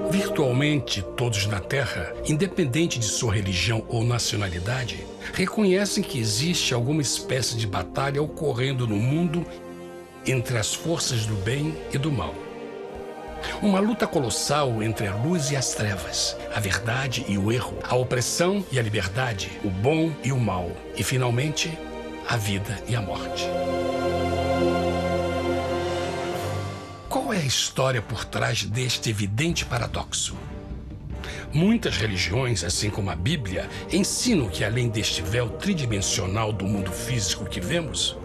Virtualmente todos na Terra, independente de sua religião ou nacionalidade, reconhecem que existe alguma espécie de batalha ocorrendo no mundo entre as forças do bem e do mal. Uma luta colossal entre a luz e as trevas, a verdade e o erro, a opressão e a liberdade, o bom e o mal, e finalmente, a vida e a morte. Qual é a história por trás deste evidente paradoxo? Muitas religiões, assim como a Bíblia, ensinam que além deste véu tridimensional do mundo físico que vemos,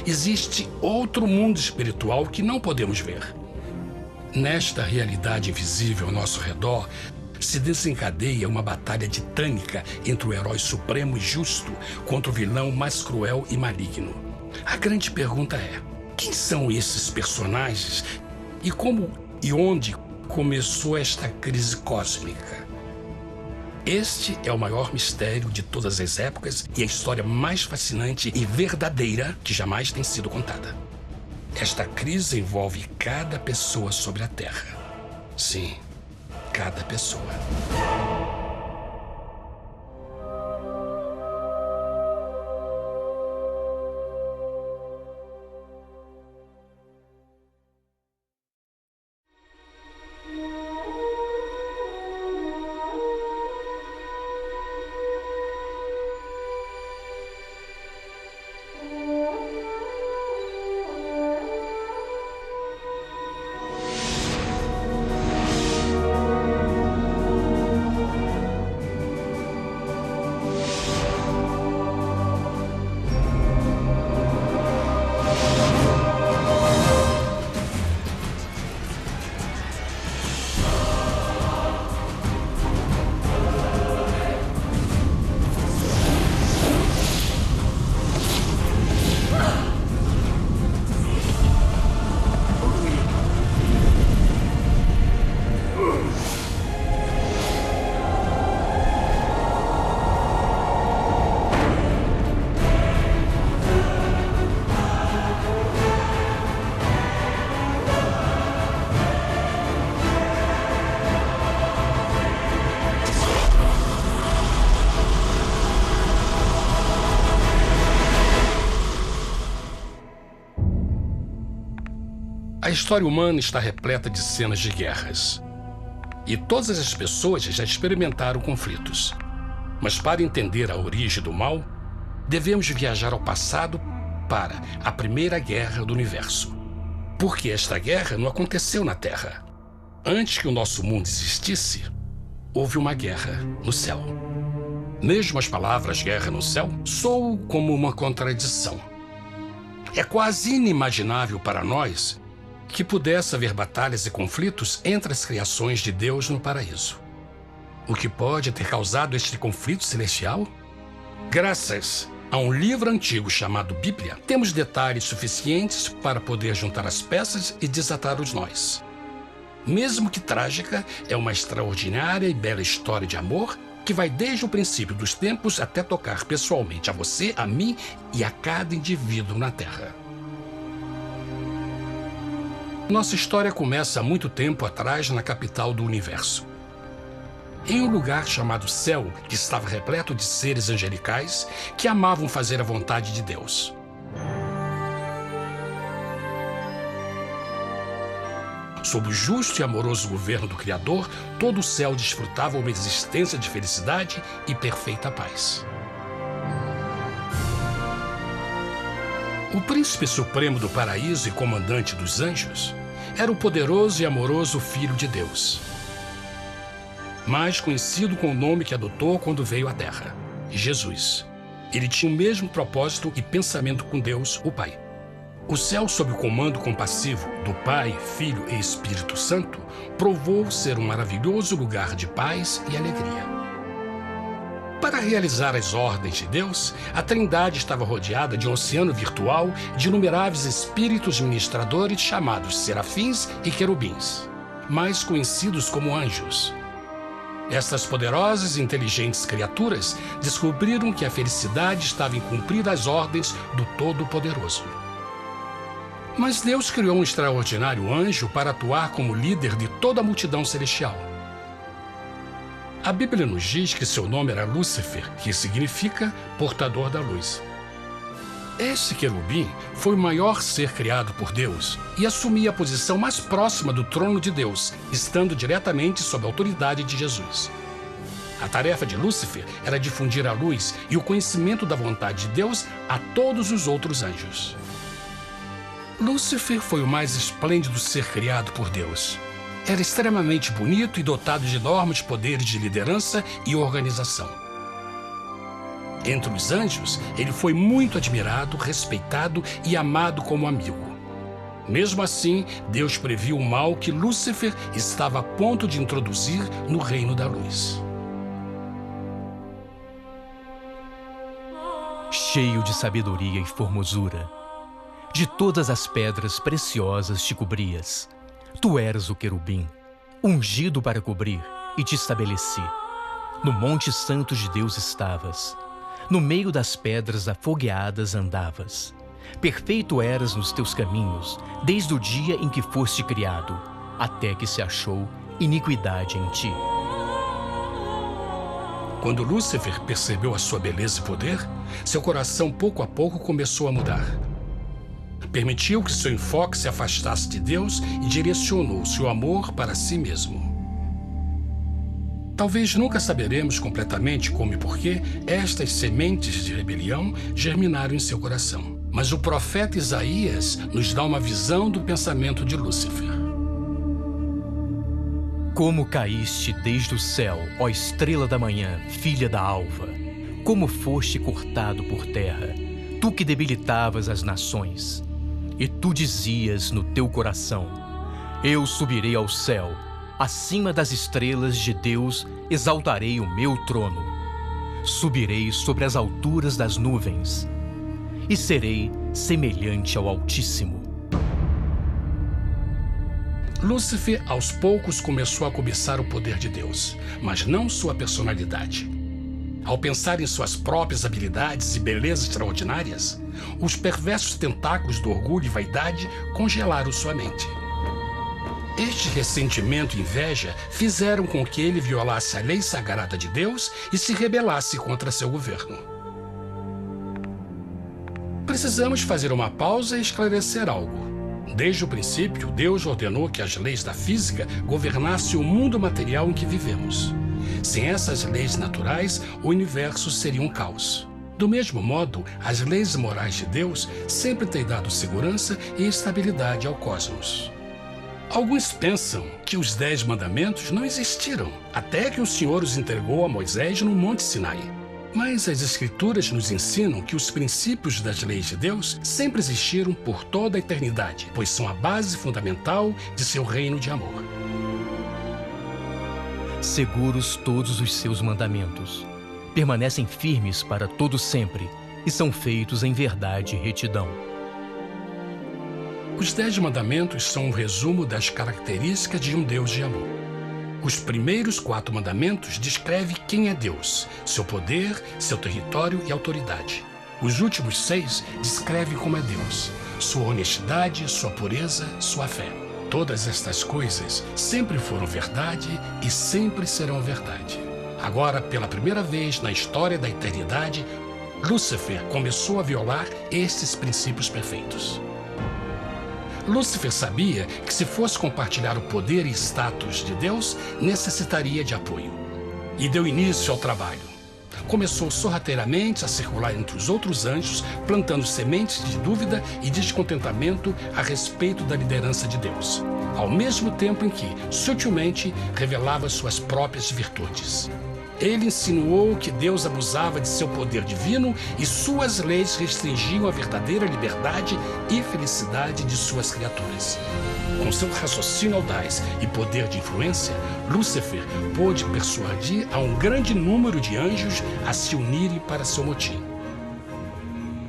existe outro mundo espiritual que não podemos ver. Nesta realidade invisível ao nosso redor, se desencadeia uma batalha titânica entre o herói supremo e justo contra o vilão mais cruel e maligno. A grande pergunta é: quem são esses personagens e como e onde começou esta crise cósmica? Este é o maior mistério de todas as épocas e a história mais fascinante e verdadeira que jamais tem sido contada. Esta crise envolve cada pessoa sobre a Terra. Sim, cada pessoa. A história humana está repleta de cenas de guerras. E todas as pessoas já experimentaram conflitos. Mas para entender a origem do mal, devemos viajar ao passado para a Primeira Guerra do Universo. Porque esta guerra não aconteceu na Terra. Antes que o nosso mundo existisse, houve uma guerra no céu. Mesmo as palavras guerra no céu soam como uma contradição. É quase inimaginável para nós que pudesse haver batalhas e conflitos entre as criações de Deus no paraíso. O que pode ter causado este conflito celestial? Graças a um livro antigo chamado Bíblia, temos detalhes suficientes para poder juntar as peças e desatar os nós. Mesmo que trágica, é uma extraordinária e bela história de amor que vai desde o princípio dos tempos até tocar pessoalmente a você, a mim e a cada indivíduo na Terra. Nossa história começa há muito tempo atrás na capital do universo. Em um lugar chamado Céu, que estava repleto de seres angelicais que amavam fazer a vontade de Deus. Sob o justo e amoroso governo do Criador, todo o céu desfrutava uma existência de felicidade e perfeita paz. O príncipe supremo do paraíso e comandante dos anjos era o poderoso e amoroso Filho de Deus, mais conhecido com o nome que adotou quando veio à Terra, Jesus. Ele tinha o mesmo propósito e pensamento com Deus, o Pai. O céu, sob o comando compassivo do Pai, Filho e Espírito Santo, provou ser um maravilhoso lugar de paz e alegria. Para realizar as ordens de Deus, a Trindade estava rodeada de um oceano virtual de inumeráveis espíritos ministradores chamados serafins e querubins, mais conhecidos como anjos. Estas poderosas e inteligentes criaturas descobriram que a felicidade estava em cumprir as ordens do Todo-Poderoso. Mas Deus criou um extraordinário anjo para atuar como líder de toda a multidão celestial. A Bíblia nos diz que seu nome era Lúcifer, que significa portador da luz. Este querubim foi o maior ser criado por Deus e assumia a posição mais próxima do trono de Deus, estando diretamente sob a autoridade de Jesus. A tarefa de Lúcifer era difundir a luz e o conhecimento da vontade de Deus a todos os outros anjos. Lúcifer foi o mais esplêndido ser criado por Deus. Era extremamente bonito e dotado de enormes poderes de liderança e organização. Entre os anjos, ele foi muito admirado, respeitado e amado como amigo. Mesmo assim, Deus previu o mal que Lúcifer estava a ponto de introduzir no reino da luz. Cheio de sabedoria e formosura, de todas as pedras preciosas te cobrias. Tu eras o querubim, ungido para cobrir, e te estabeleci. No monte santo de Deus estavas. No meio das pedras afogueadas andavas. Perfeito eras nos teus caminhos, desde o dia em que foste criado, até que se achou iniquidade em ti. Quando Lúcifer percebeu a sua beleza e poder, seu coração pouco a pouco começou a mudar. Permitiu que seu enfoque se afastasse de Deus e direcionou seu amor para si mesmo. Talvez nunca saberemos completamente como e por que estas sementes de rebelião germinaram em seu coração. Mas o profeta Isaías nos dá uma visão do pensamento de Lúcifer. Como caíste desde o céu, ó estrela da manhã, filha da alva! Como foste cortado por terra, tu que debilitavas as nações! E tu dizias no teu coração: eu subirei ao céu, acima das estrelas de Deus exaltarei o meu trono. Subirei sobre as alturas das nuvens e serei semelhante ao Altíssimo. Lúcifer, aos poucos, começou a cobiçar o poder de Deus, mas não sua personalidade. Ao pensar em suas próprias habilidades e belezas extraordinárias, os perversos tentáculos do orgulho e vaidade congelaram sua mente. Este ressentimento e inveja fizeram com que ele violasse a lei sagrada de Deus e se rebelasse contra seu governo. Precisamos fazer uma pausa e esclarecer algo. Desde o princípio, Deus ordenou que as leis da física governassem o mundo material em que vivemos. Sem essas leis naturais, o universo seria um caos. Do mesmo modo, as leis morais de Deus sempre têm dado segurança e estabilidade ao cosmos. Alguns pensam que os 10 mandamentos não existiram, até que o Senhor os entregou a Moisés no Monte Sinai. Mas as Escrituras nos ensinam que os princípios das leis de Deus sempre existiram por toda a eternidade, pois são a base fundamental de seu reino de amor. Seguros todos os seus mandamentos, permanecem firmes para todo sempre e são feitos em verdade e retidão. Os 10 mandamentos são um resumo das características de um Deus de amor. Os primeiros 4 mandamentos descrevem quem é Deus, seu poder, seu território e autoridade. Os últimos 6 descrevem como é Deus, sua honestidade, sua pureza, sua fé. Todas estas coisas sempre foram verdade e sempre serão verdade. Agora, pela primeira vez na história da eternidade, Lúcifer começou a violar estes princípios perfeitos. Lúcifer sabia que se fosse compartilhar o poder e status de Deus, necessitaria de apoio. E deu início ao trabalho. Começou sorrateiramente a circular entre os outros anjos, plantando sementes de dúvida e descontentamento a respeito da liderança de Deus, ao mesmo tempo em que, sutilmente, revelava suas próprias virtudes. Ele insinuou que Deus abusava de seu poder divino e suas leis restringiam a verdadeira liberdade e felicidade de suas criaturas. Com seu raciocínio audaz e poder de influência, Lúcifer pôde persuadir a um grande número de anjos a se unirem para seu motim.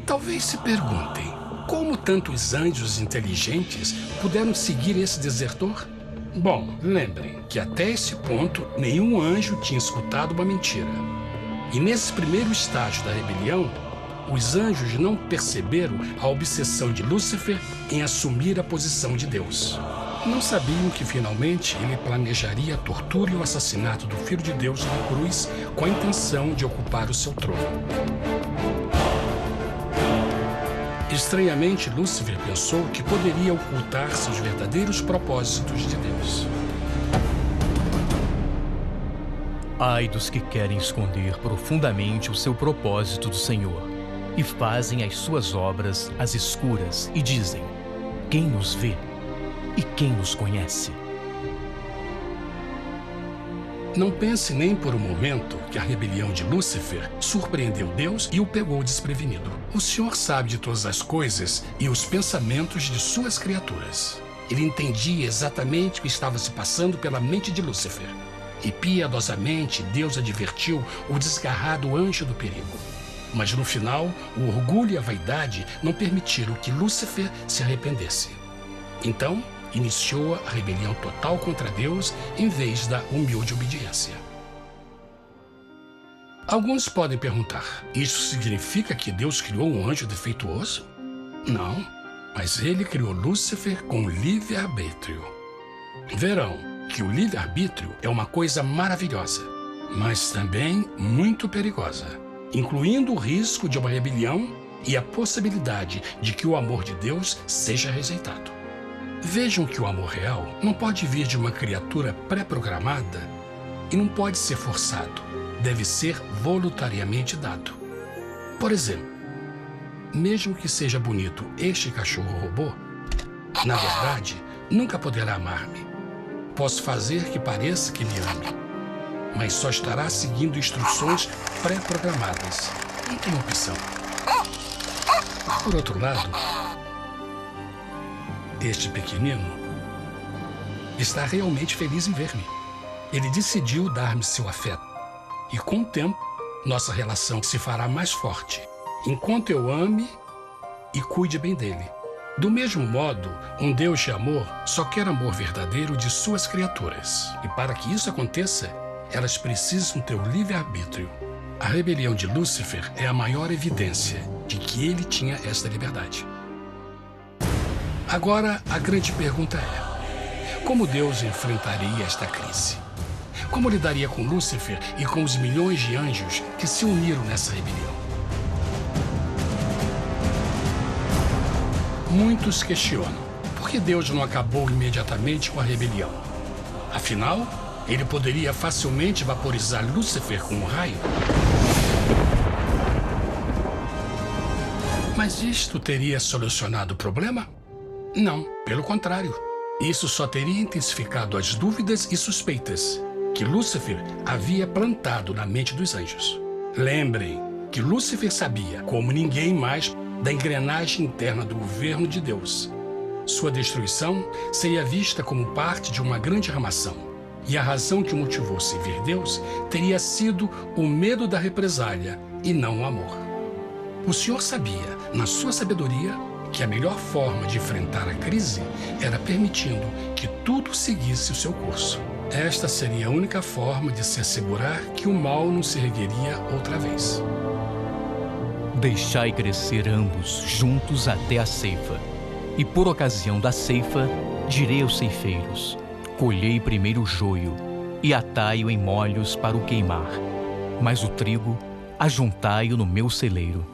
Talvez se perguntem, como tantos anjos inteligentes puderam seguir esse desertor? Bom, lembrem que até esse ponto nenhum anjo tinha escutado uma mentira. E nesse primeiro estágio da rebelião, os anjos não perceberam a obsessão de Lúcifer em assumir a posição de Deus. Não sabiam que finalmente ele planejaria a tortura e o assassinato do Filho de Deus na cruz com a intenção de ocupar o seu trono. Estranhamente, Lúcifer pensou que poderia ocultar seus verdadeiros propósitos de Deus. Ai dos que querem esconder profundamente o seu propósito do Senhor e fazem as suas obras às escuras e dizem: quem nos vê e quem nos conhece? Não pense nem por um momento que a rebelião de Lúcifer surpreendeu Deus e o pegou desprevenido. O Senhor sabe de todas as coisas e os pensamentos de suas criaturas. Ele entendia exatamente o que estava se passando pela mente de Lúcifer. E piedosamente Deus advertiu o desgarrado anjo do perigo. Mas no final, o orgulho e a vaidade não permitiram que Lúcifer se arrependesse. Então, iniciou a rebelião total contra Deus em vez da humilde obediência. Alguns podem perguntar: isso significa que Deus criou um anjo defeituoso? Não, mas ele criou Lúcifer com livre-arbítrio. Verão que o livre-arbítrio é uma coisa maravilhosa, mas também muito perigosa, incluindo o risco de uma rebelião e a possibilidade de que o amor de Deus seja rejeitado. Vejam que o amor real não pode vir de uma criatura pré-programada e não pode ser forçado, deve ser voluntariamente dado. Por exemplo, mesmo que seja bonito este cachorro robô, na verdade, nunca poderá amar-me. Posso fazer que pareça que me ame, mas só estará seguindo instruções pré-programadas. Não tem opção. Por outro lado, este pequenino está realmente feliz em ver-me. Ele decidiu dar-me seu afeto. E com o tempo, nossa relação se fará mais forte, enquanto eu ame e cuide bem dele. Do mesmo modo, um Deus de amor só quer amor verdadeiro de suas criaturas. E para que isso aconteça, elas precisam ter o livre-arbítrio. A rebelião de Lúcifer é a maior evidência de que ele tinha esta liberdade. Agora, a grande pergunta é: como Deus enfrentaria esta crise? Como lidaria com Lúcifer e com os milhões de anjos que se uniram nessa rebelião? Muitos questionam por que Deus não acabou imediatamente com a rebelião. Afinal, ele poderia facilmente vaporizar Lúcifer com um raio. Mas isto teria solucionado o problema? Não, pelo contrário. Isso só teria intensificado as dúvidas e suspeitas que Lúcifer havia plantado na mente dos anjos. Lembrem que Lúcifer sabia, como ninguém mais, da engrenagem interna do governo de Deus. Sua destruição seria vista como parte de uma grande armação, e a razão que o motivou servir Deus teria sido o medo da represália e não o amor. O Senhor sabia, na sua sabedoria, que a melhor forma de enfrentar a crise era permitindo que tudo seguisse o seu curso. Esta seria a única forma de se assegurar que o mal não se ergueria outra vez. Deixai crescer ambos juntos até a ceifa. E por ocasião da ceifa, direi aos ceifeiros: colhei primeiro o joio e atai-o em molhos para o queimar, mas o trigo ajuntai-o no meu celeiro.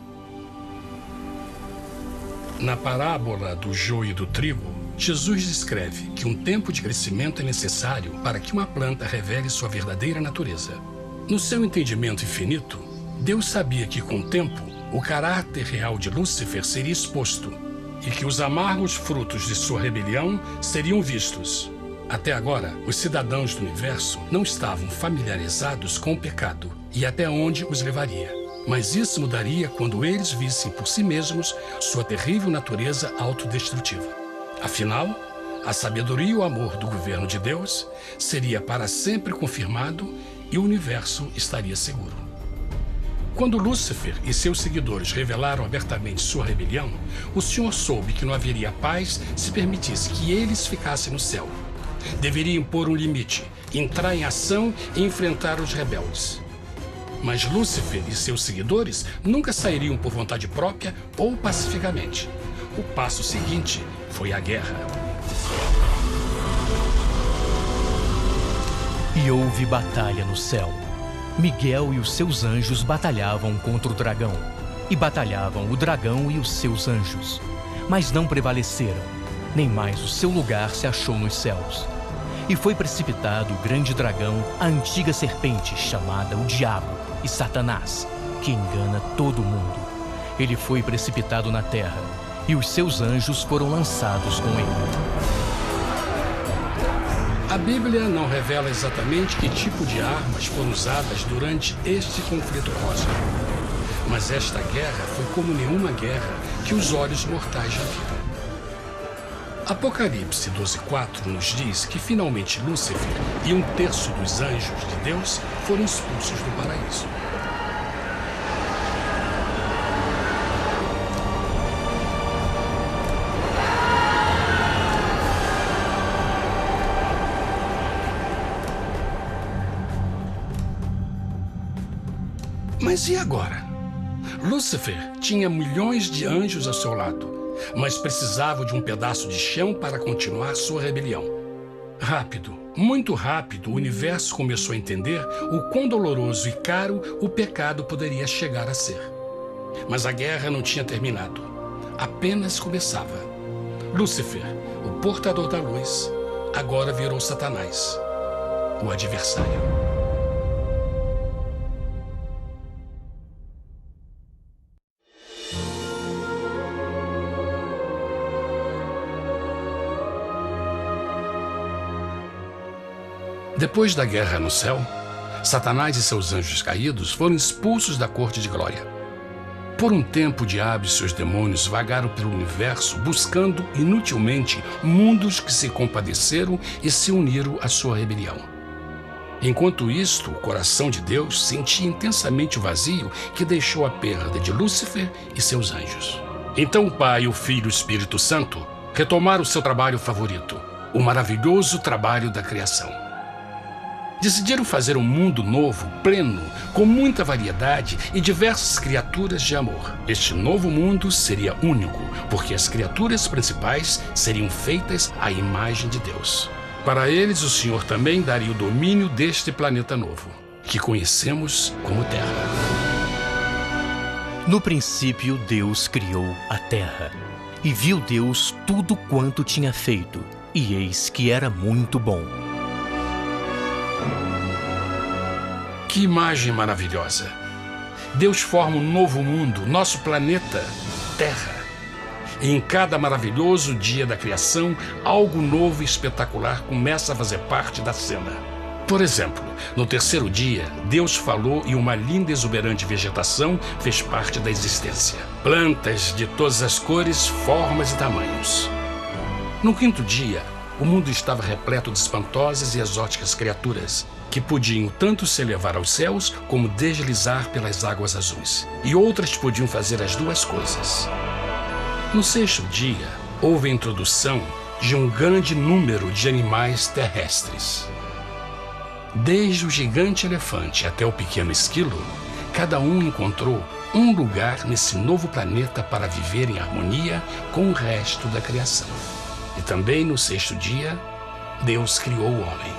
Na parábola do joio e do trigo, Jesus descreve que um tempo de crescimento é necessário para que uma planta revele sua verdadeira natureza. No seu entendimento infinito, Deus sabia que, com o tempo, o caráter real de Lúcifer seria exposto e que os amargos frutos de sua rebelião seriam vistos. Até agora, os cidadãos do universo não estavam familiarizados com o pecado e até onde os levaria. Mas isso mudaria quando eles vissem por si mesmos sua terrível natureza autodestrutiva. Afinal, a sabedoria e o amor do governo de Deus seria para sempre confirmado e o universo estaria seguro. Quando Lúcifer e seus seguidores revelaram abertamente sua rebelião, o Senhor soube que não haveria paz se permitisse que eles ficassem no céu. Deveria impor um limite, entrar em ação e enfrentar os rebeldes. Mas Lúcifer e seus seguidores nunca sairiam por vontade própria ou pacificamente. O passo seguinte foi a guerra. E houve batalha no céu. Miguel e os seus anjos batalhavam contra o dragão. E batalhavam o dragão e os seus anjos. Mas não prevaleceram, nem mais o seu lugar se achou nos céus. E foi precipitado o grande dragão, a antiga serpente, chamada o Diabo e Satanás, que engana todo mundo. Ele foi precipitado na terra, e os seus anjos foram lançados com ele. A Bíblia não revela exatamente que tipo de armas foram usadas durante este conflito cósmico. Mas esta guerra foi como nenhuma guerra que os olhos mortais já viram. Apocalipse 12:4 nos diz que finalmente Lúcifer e 1/3 dos anjos de Deus foram expulsos do paraíso. Mas e agora? Lúcifer tinha milhões de anjos ao seu lado, mas precisava de um pedaço de chão para continuar sua rebelião. Rápido, muito rápido, o universo começou a entender o quão doloroso e caro o pecado poderia chegar a ser. Mas a guerra não tinha terminado. Apenas começava. Lúcifer, o portador da luz, agora virou Satanás, o adversário. Depois da guerra no céu, Satanás e seus anjos caídos foram expulsos da corte de glória. Por um tempo, o diabo e seus demônios vagaram pelo universo buscando inutilmente mundos que se compadeceram e se uniram à sua rebelião. Enquanto isto, o coração de Deus sentia intensamente o vazio que deixou a perda de Lúcifer e seus anjos. Então o Pai, o Filho e o Espírito Santo retomaram o seu trabalho favorito, o maravilhoso trabalho da criação. Decidiram fazer um mundo novo, pleno, com muita variedade e diversas criaturas de amor. Este novo mundo seria único, porque as criaturas principais seriam feitas à imagem de Deus. Para eles, o Senhor também daria o domínio deste planeta novo, que conhecemos como Terra. No princípio, Deus criou a terra. E viu Deus tudo quanto tinha feito, e eis que era muito bom. Que imagem maravilhosa! Deus forma um novo mundo, nosso planeta, Terra. E em cada maravilhoso dia da criação, algo novo e espetacular começa a fazer parte da cena. Por exemplo, no terceiro dia, Deus falou e uma linda e exuberante vegetação fez parte da existência. Plantas de todas as cores, formas e tamanhos. No quinto dia, o mundo estava repleto de espantosas e exóticas criaturas, que podiam tanto se elevar aos céus como deslizar pelas águas azuis. E outras podiam fazer as duas coisas. No sexto dia, houve a introdução de um grande número de animais terrestres. Desde o gigante elefante até o pequeno esquilo, cada um encontrou um lugar nesse novo planeta para viver em harmonia com o resto da criação. E também no sexto dia, Deus criou o homem.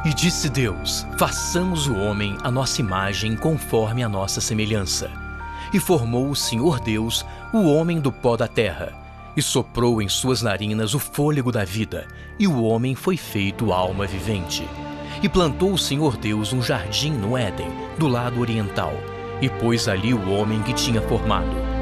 E disse Deus: façamos o homem à nossa imagem conforme a nossa semelhança. E formou o Senhor Deus o homem do pó da terra, e soprou em suas narinas o fôlego da vida, e o homem foi feito alma vivente. E plantou o Senhor Deus um jardim no Éden, do lado oriental, e pôs ali o homem que tinha formado.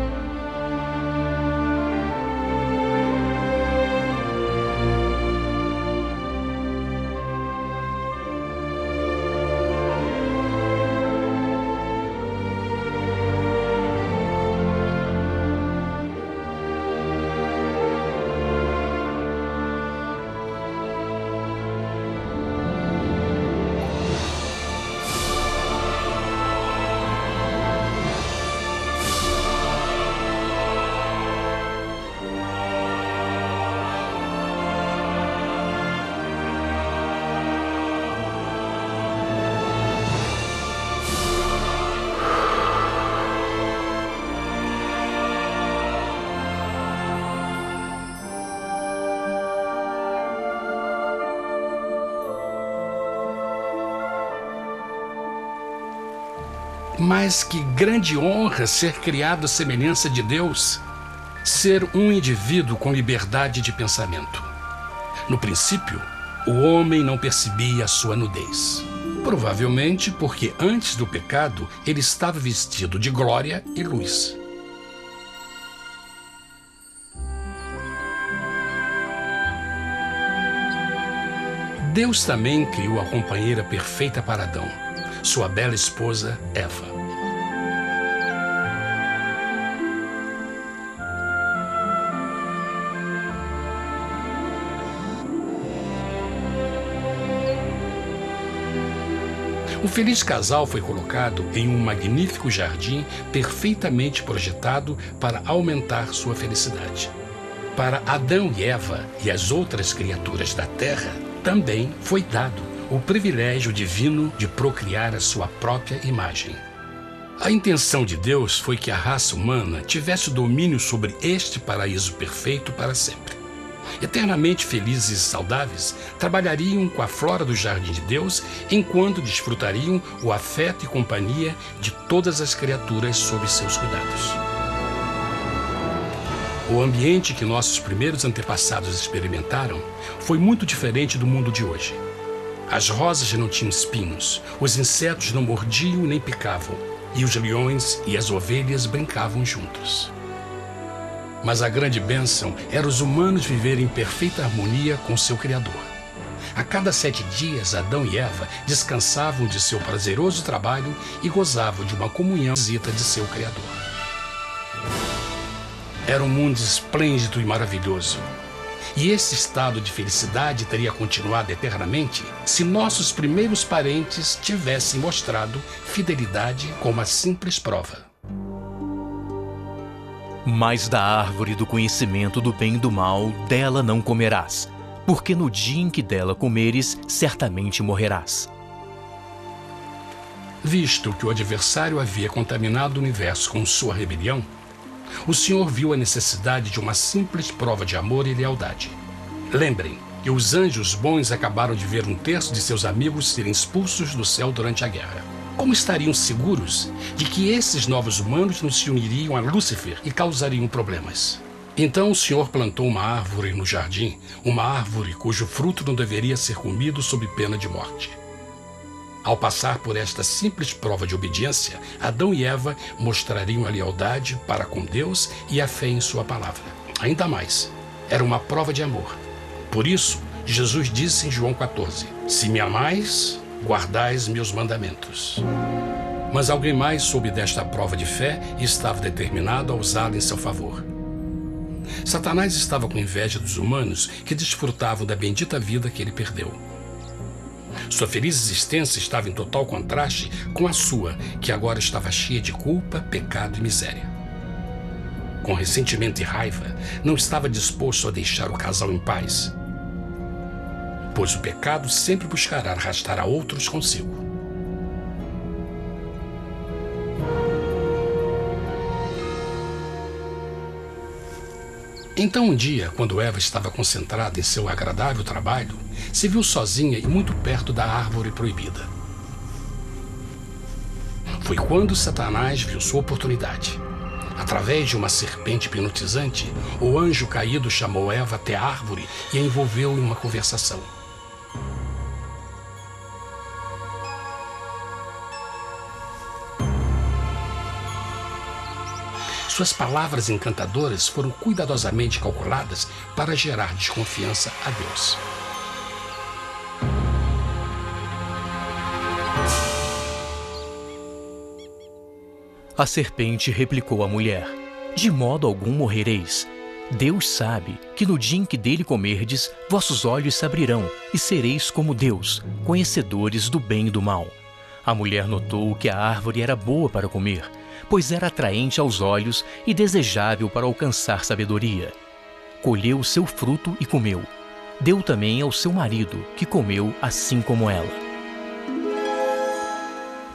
Mas que grande honra ser criado à semelhança de Deus, ser um indivíduo com liberdade de pensamento. No princípio, o homem não percebia a sua nudez. Provavelmente porque antes do pecado ele estava vestido de glória e luz. Deus também criou a companheira perfeita para Adão, sua bela esposa Eva. O feliz casal foi colocado em um magnífico jardim perfeitamente projetado para aumentar sua felicidade. Para Adão e Eva e as outras criaturas da terra, também foi dado o privilégio divino de procriar a sua própria imagem. A intenção de Deus foi que a raça humana tivesse domínio sobre este paraíso perfeito para sempre. Eternamente felizes e saudáveis, trabalhariam com a flora do jardim de Deus enquanto desfrutariam o afeto e companhia de todas as criaturas sob seus cuidados. O ambiente que nossos primeiros antepassados experimentaram foi muito diferente do mundo de hoje. As rosas não tinham espinhos, os insetos não mordiam nem picavam, e os leões e as ovelhas brincavam juntos. Mas a grande bênção era os humanos viverem em perfeita harmonia com seu Criador. A cada 7 dias, Adão e Eva descansavam de seu prazeroso trabalho e gozavam de uma comunhão visita de seu Criador. Era um mundo esplêndido e maravilhoso. E esse estado de felicidade teria continuado eternamente se nossos primeiros parentes tivessem mostrado fidelidade como uma simples prova. Mas da árvore do conhecimento do bem e do mal, dela não comerás, porque no dia em que dela comeres, certamente morrerás. Visto que o adversário havia contaminado o universo com sua rebelião, o Senhor viu a necessidade de uma simples prova de amor e lealdade. Lembrem que os anjos bons acabaram de ver 1/3 de seus amigos serem expulsos do céu durante a guerra. Como estariam seguros de que esses novos humanos não se uniriam a Lúcifer e causariam problemas? Então o Senhor plantou uma árvore no jardim, uma árvore cujo fruto não deveria ser comido sob pena de morte. Ao passar por esta simples prova de obediência, Adão e Eva mostrariam a lealdade para com Deus e a fé em sua palavra. Ainda mais, era uma prova de amor. Por isso, Jesus disse em João 14, "Se me amais, guardais meus mandamentos." Mas alguém mais soube desta prova de fé e estava determinado a usá-la em seu favor. Satanás estava com inveja dos humanos que desfrutavam da bendita vida que ele perdeu. Sua feliz existência estava em total contraste com a sua, que agora estava cheia de culpa, pecado e miséria. Com ressentimento e raiva, não estava disposto a deixar o casal em paz, pois o pecado sempre buscará arrastar a outros consigo. Então um dia, quando Eva estava concentrada em seu agradável trabalho, se viu sozinha e muito perto da árvore proibida. Foi quando Satanás viu sua oportunidade. Através de uma serpente hipnotizante, o anjo caído chamou Eva até a árvore e a envolveu em uma conversação. Suas palavras encantadoras foram cuidadosamente calculadas para gerar desconfiança a Deus. A serpente replicou à mulher: "De modo algum morrereis. Deus sabe que no dia em que dele comerdes, vossos olhos se abrirão e sereis como Deus, conhecedores do bem e do mal." A mulher notou que a árvore era boa para comer, pois era atraente aos olhos e desejável para alcançar sabedoria. Colheu o seu fruto e comeu. Deu também ao seu marido, que comeu assim como ela.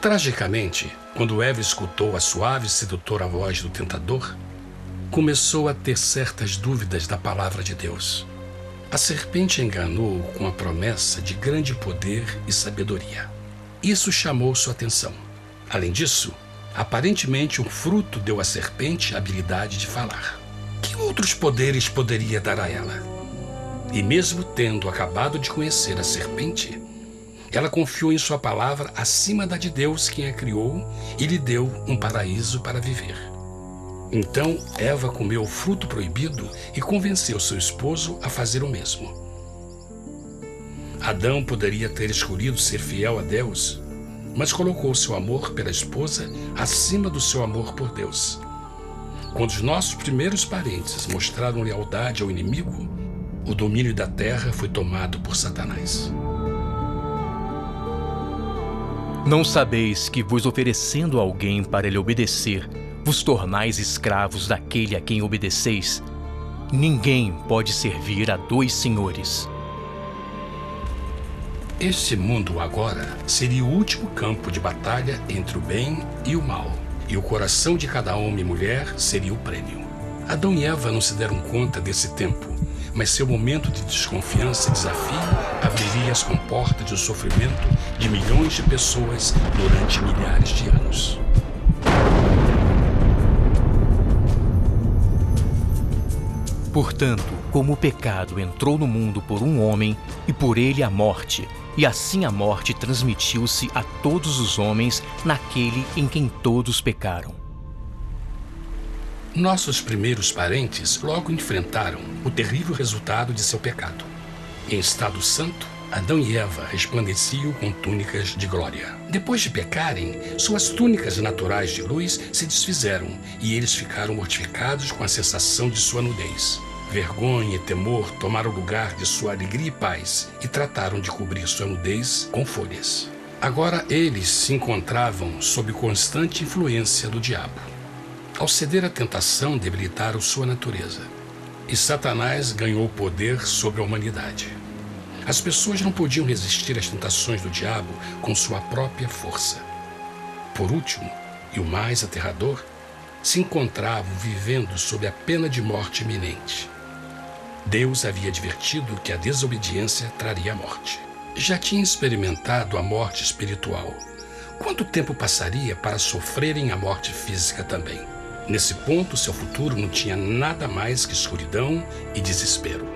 Tragicamente, quando Eva escutou a suave e sedutora voz do tentador, começou a ter certas dúvidas da palavra de Deus. A serpente enganou-o com a promessa de grande poder e sabedoria. Isso chamou sua atenção. Além disso, Aparentemente, um fruto deu à serpente a habilidade de falar. Que outros poderes poderia dar a ela? E mesmo tendo acabado de conhecer a serpente, ela confiou em sua palavra acima da de Deus, quem a criou, e lhe deu um paraíso para viver. Então, Eva comeu o fruto proibido e convenceu seu esposo a fazer o mesmo. Adão poderia ter escolhido ser fiel a Deus, mas colocou seu amor pela esposa acima do seu amor por Deus. Quando os nossos primeiros parentes mostraram lealdade ao inimigo, o domínio da terra foi tomado por Satanás. Não sabeis que, vos oferecendo a alguém para lhe obedecer, vos tornais escravos daquele a quem obedeceis? Ninguém pode servir a dois senhores. Este mundo agora seria o último campo de batalha entre o bem e o mal, e o coração de cada homem e mulher seria o prêmio. Adão e Eva não se deram conta desse tempo, mas seu momento de desconfiança e desafio abriria as comportas do sofrimento de milhões de pessoas durante milhares de anos. Portanto, como o pecado entrou no mundo por um homem, e por ele a morte, e assim a morte transmitiu-se a todos os homens naquele em quem todos pecaram. Nossos primeiros parentes logo enfrentaram o terrível resultado de seu pecado. Em estado santo, Adão e Eva resplandeciam com túnicas de glória. Depois de pecarem, suas túnicas naturais de luz se desfizeram e eles ficaram mortificados com a sensação de sua nudez. Vergonha e temor tomaram o lugar de sua alegria e paz e trataram de cobrir sua nudez com folhas. Agora eles se encontravam sob constante influência do diabo. Ao ceder à tentação, debilitaram sua natureza. E Satanás ganhou poder sobre a humanidade. As pessoas não podiam resistir às tentações do diabo com sua própria força. Por último, e o mais aterrador, se encontravam vivendo sob a pena de morte iminente. Deus havia advertido que a desobediência traria a morte. Já tinha experimentado a morte espiritual. Quanto tempo passaria para sofrerem a morte física também? Nesse ponto, seu futuro não tinha nada mais que escuridão e desespero.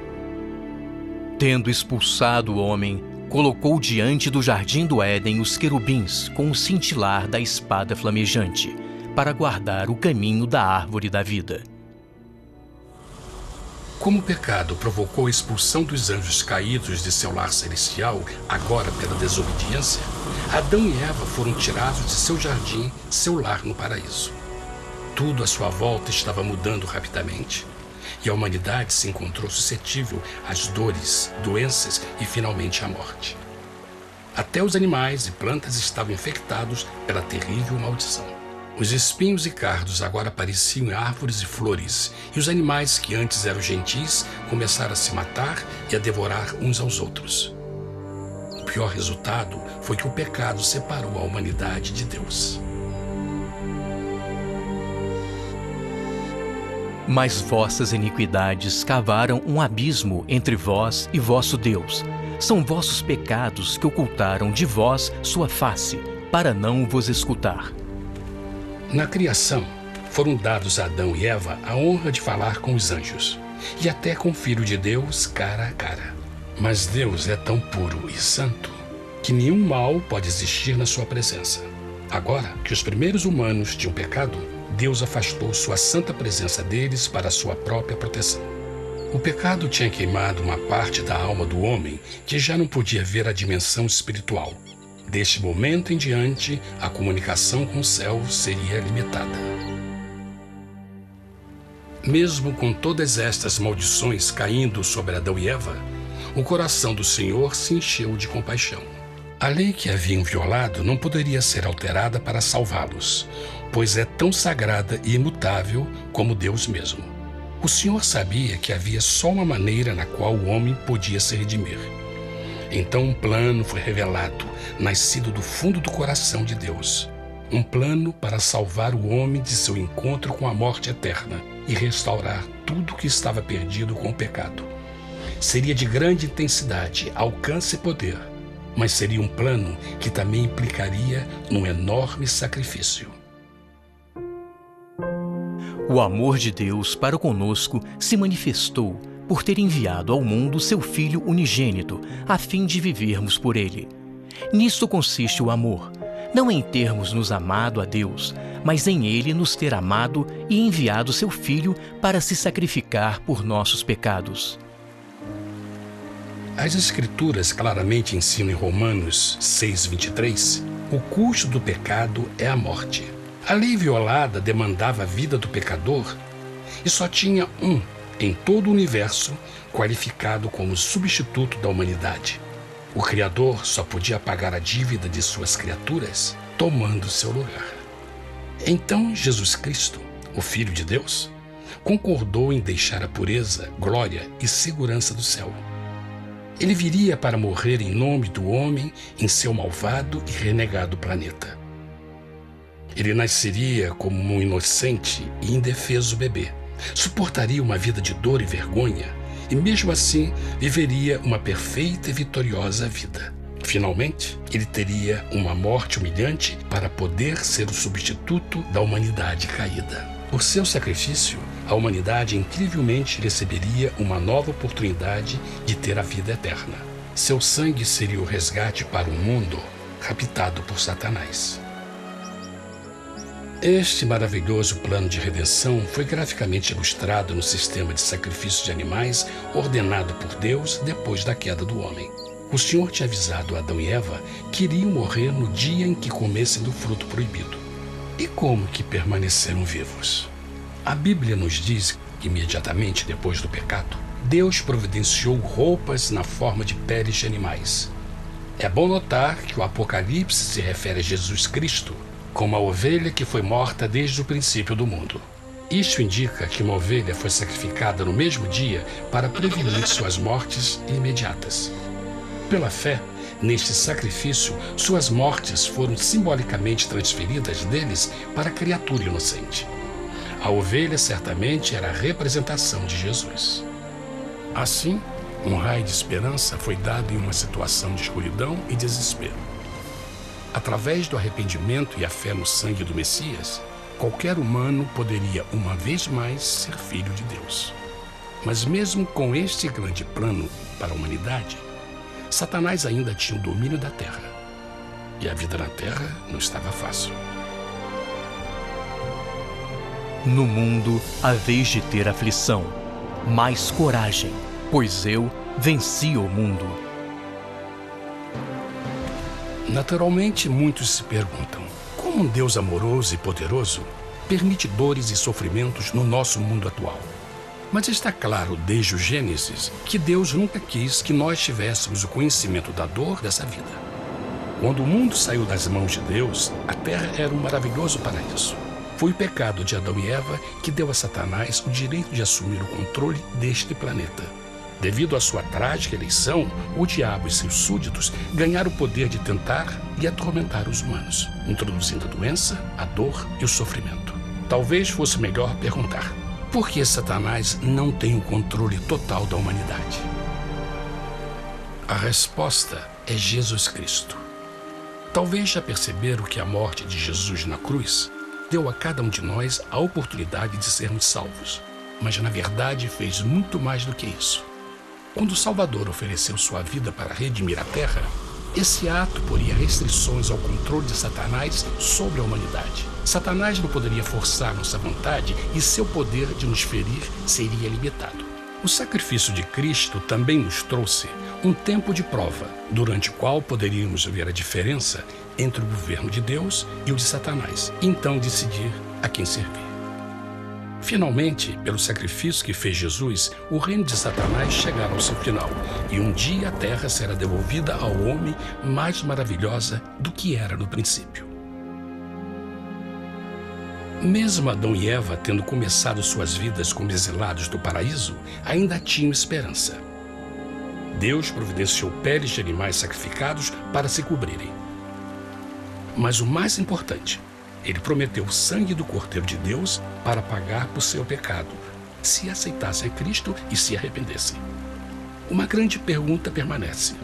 Tendo expulsado o homem, colocou diante do jardim do Éden os querubins com o cintilar da espada flamejante, para guardar o caminho da árvore da vida. Como o pecado provocou a expulsão dos anjos caídos de seu lar celestial, agora pela desobediência, Adão e Eva foram tirados de seu jardim, seu lar no paraíso. Tudo à sua volta estava mudando rapidamente, e a humanidade se encontrou suscetível às dores, doenças e finalmente à morte. Até os animais e plantas estavam infectados pela terrível maldição. Os espinhos e cardos agora pareciam árvores e flores, e os animais que antes eram gentis começaram a se matar e a devorar uns aos outros. O pior resultado foi que o pecado separou a humanidade de Deus. Mas vossas iniquidades cavaram um abismo entre vós e vosso Deus. São vossos pecados que ocultaram de vós sua face, para não vos escutar. Na criação, foram dados a Adão e Eva a honra de falar com os anjos, e até com o Filho de Deus cara a cara. Mas Deus é tão puro e santo que nenhum mal pode existir na sua presença. Agora que os primeiros humanos tinham pecado, Deus afastou sua santa presença deles para a sua própria proteção. O pecado tinha queimado uma parte da alma do homem que já não podia ver a dimensão espiritual. Deste momento em diante, a comunicação com o céu seria limitada. Mesmo com todas estas maldições caindo sobre Adão e Eva, o coração do Senhor se encheu de compaixão. A lei que haviam violado não poderia ser alterada para salvá-los, pois é tão sagrada e imutável como Deus mesmo. O Senhor sabia que havia só uma maneira na qual o homem podia se redimir. Então um plano foi revelado, nascido do fundo do coração de Deus. Um plano para salvar o homem de seu encontro com a morte eterna e restaurar tudo que estava perdido com o pecado. Seria de grande intensidade, alcance e poder, mas seria um plano que também implicaria num enorme sacrifício. O amor de Deus para conosco se manifestou por ter enviado ao mundo seu Filho unigênito, a fim de vivermos por ele. Nisto consiste o amor, não em termos nos amado a Deus, mas em ele nos ter amado e enviado seu Filho para se sacrificar por nossos pecados. As Escrituras claramente ensinam em Romanos 6:23, o custo do pecado é a morte. A lei violada demandava a vida do pecador e só tinha um em todo o universo qualificado como substituto da humanidade. O Criador só podia pagar a dívida de suas criaturas tomando seu lugar. Então Jesus Cristo, o Filho de Deus, concordou em deixar a pureza, glória e segurança do céu. Ele viria para morrer em nome do homem em seu malvado e renegado planeta. Ele nasceria como um inocente e indefeso bebê, suportaria uma vida de dor e vergonha e mesmo assim viveria uma perfeita e vitoriosa vida. Finalmente, ele teria uma morte humilhante para poder ser o substituto da humanidade caída. Por seu sacrifício, a humanidade incrivelmente receberia uma nova oportunidade de ter a vida eterna. Seu sangue seria o resgate para um mundo raptado por Satanás. Este maravilhoso plano de redenção foi graficamente ilustrado no sistema de sacrifício de animais ordenado por Deus depois da queda do homem. O Senhor tinha avisado Adão e Eva que iriam morrer no dia em que comessem do fruto proibido. E como que permaneceram vivos? A Bíblia nos diz que imediatamente depois do pecado, Deus providenciou roupas na forma de peles de animais. É bom notar que o Apocalipse se refere a Jesus Cristo como a ovelha que foi morta desde o princípio do mundo. Isto indica que uma ovelha foi sacrificada no mesmo dia para prevenir suas mortes imediatas. Pela fé, neste sacrifício, suas mortes foram simbolicamente transferidas deles para a criatura inocente. A ovelha certamente era a representação de Jesus. Assim, um raio de esperança foi dado em uma situação de escuridão e desespero. Através do arrependimento e a fé no sangue do Messias, qualquer humano poderia uma vez mais ser filho de Deus. Mas mesmo com este grande plano para a humanidade, Satanás ainda tinha o domínio da terra. E a vida na terra não estava fácil. No mundo haveis de ter aflição, mas coragem, pois eu venci o mundo. Naturalmente, muitos se perguntam, como um Deus amoroso e poderoso permite dores e sofrimentos no nosso mundo atual? Mas está claro desde o Gênesis que Deus nunca quis que nós tivéssemos o conhecimento da dor dessa vida. Quando o mundo saiu das mãos de Deus, a terra era um maravilhoso paraíso. Foi o pecado de Adão e Eva que deu a Satanás o direito de assumir o controle deste planeta. Devido à sua trágica eleição, o diabo e seus súditos ganharam o poder de tentar e atormentar os humanos, introduzindo a doença, a dor e o sofrimento. Talvez fosse melhor perguntar: por que Satanás não tem o controle total da humanidade? A resposta é Jesus Cristo. Talvez já perceberam que a morte de Jesus na cruz deu a cada um de nós a oportunidade de sermos salvos, mas na verdade fez muito mais do que isso. Quando o Salvador ofereceu sua vida para redimir a terra, esse ato poria restrições ao controle de Satanás sobre a humanidade. Satanás não poderia forçar nossa vontade e seu poder de nos ferir seria limitado. O sacrifício de Cristo também nos trouxe um tempo de prova, durante o qual poderíamos ver a diferença entre o governo de Deus e o de Satanás, e então decidir a quem servir. Finalmente, pelo sacrifício que fez Jesus, o reino de Satanás chegará ao seu final, e um dia a terra será devolvida ao homem mais maravilhosa do que era no princípio. Mesmo Adão e Eva tendo começado suas vidas como exilados do paraíso, ainda tinham esperança. Deus providenciou peles de animais sacrificados para se cobrirem. Mas o mais importante, ele prometeu o sangue do Cordeiro de Deus para pagar por seu pecado, se aceitassem a Cristo e se arrependessem. Uma grande pergunta permanece: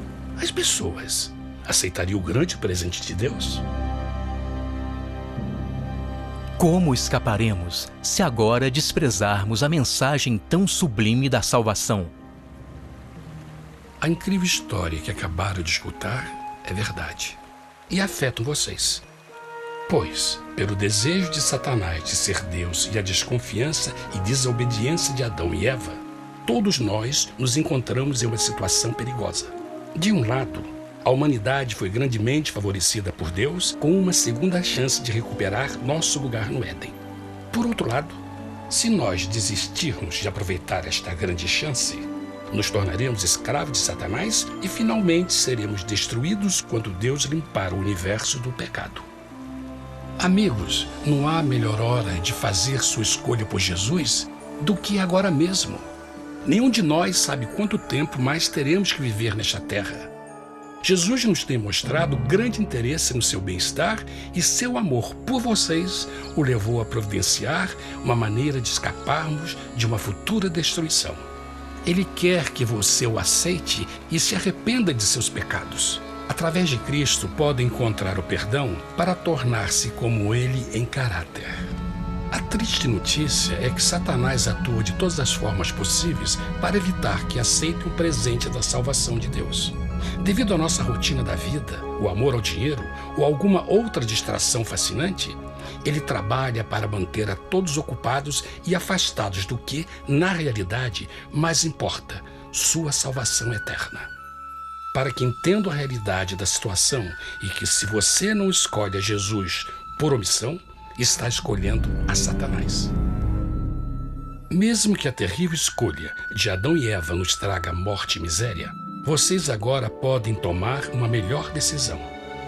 as pessoas aceitariam o grande presente de Deus? Como escaparemos se agora desprezarmos a mensagem tão sublime da salvação? A incrível história que acabaram de escutar é verdade e afeta vocês. Pois, pelo desejo de Satanás de ser Deus e a desconfiança e desobediência de Adão e Eva, todos nós nos encontramos em uma situação perigosa. De um lado, a humanidade foi grandemente favorecida por Deus com uma segunda chance de recuperar nosso lugar no Éden. Por outro lado, se nós desistirmos de aproveitar esta grande chance, nos tornaremos escravos de Satanás e finalmente seremos destruídos quando Deus limpar o universo do pecado. Amigos, não há melhor hora de fazer sua escolha por Jesus do que agora mesmo. Nenhum de nós sabe quanto tempo mais teremos que viver nesta terra. Jesus nos tem mostrado grande interesse no seu bem-estar e seu amor por vocês o levou a providenciar uma maneira de escaparmos de uma futura destruição. Ele quer que você o aceite e se arrependa de seus pecados. Através de Cristo, pode encontrar o perdão para tornar-se como Ele em caráter. A triste notícia é que Satanás atua de todas as formas possíveis para evitar que aceite o presente da salvação de Deus. Devido à nossa rotina da vida, o amor ao dinheiro ou alguma outra distração fascinante, ele trabalha para manter a todos ocupados e afastados do que, na realidade, mais importa, sua salvação eterna. Para que entendam a realidade da situação e que se você não escolhe a Jesus por omissão, está escolhendo a Satanás. Mesmo que a terrível escolha de Adão e Eva nos traga morte e miséria, vocês agora podem tomar uma melhor decisão.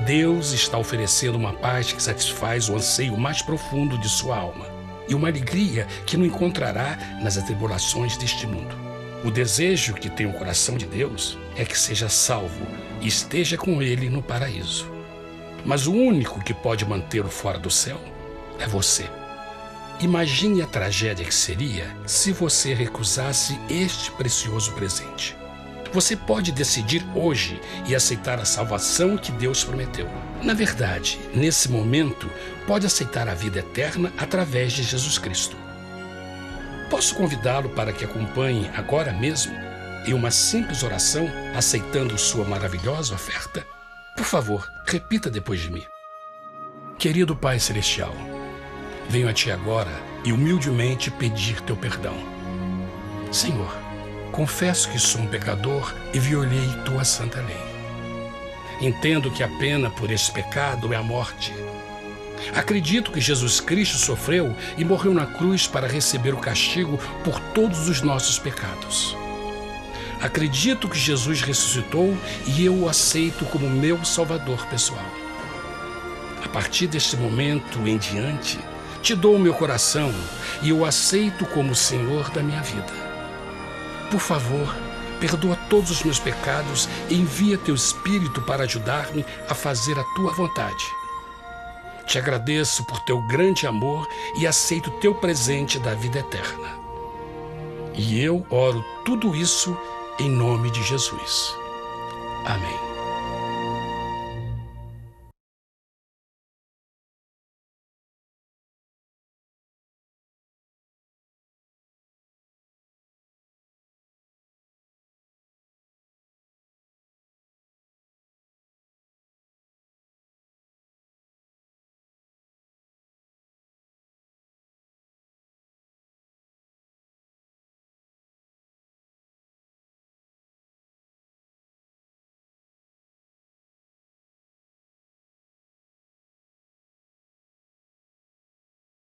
Deus está oferecendo uma paz que satisfaz o anseio mais profundo de sua alma e uma alegria que não encontrará nas atribulações deste mundo. O desejo que tem o coração de Deus é que seja salvo e esteja com Ele no paraíso. Mas o único que pode mantê-lo fora do céu é você. Imagine a tragédia que seria se você recusasse este precioso presente. Você pode decidir hoje e aceitar a salvação que Deus prometeu. Na verdade, nesse momento, pode aceitar a vida eterna através de Jesus Cristo. Posso convidá-lo para que acompanhe agora mesmo em uma simples oração, aceitando sua maravilhosa oferta? Por favor, repita depois de mim. Querido Pai Celestial, venho a Ti agora e humildemente pedir Teu perdão. Senhor, confesso que sou um pecador e violei Tua santa lei. Entendo que a pena por esse pecado é a morte. Acredito que Jesus Cristo sofreu e morreu na cruz para receber o castigo por todos os nossos pecados. Acredito que Jesus ressuscitou e eu o aceito como meu Salvador pessoal. A partir deste momento em diante, Te dou o meu coração e eu o aceito como o Senhor da minha vida. Por favor, perdoa todos os meus pecados e envia Teu Espírito para ajudar-me a fazer a Tua vontade. Te agradeço por Teu grande amor e aceito Teu presente da vida eterna. E eu oro tudo isso em nome de Jesus. Amém.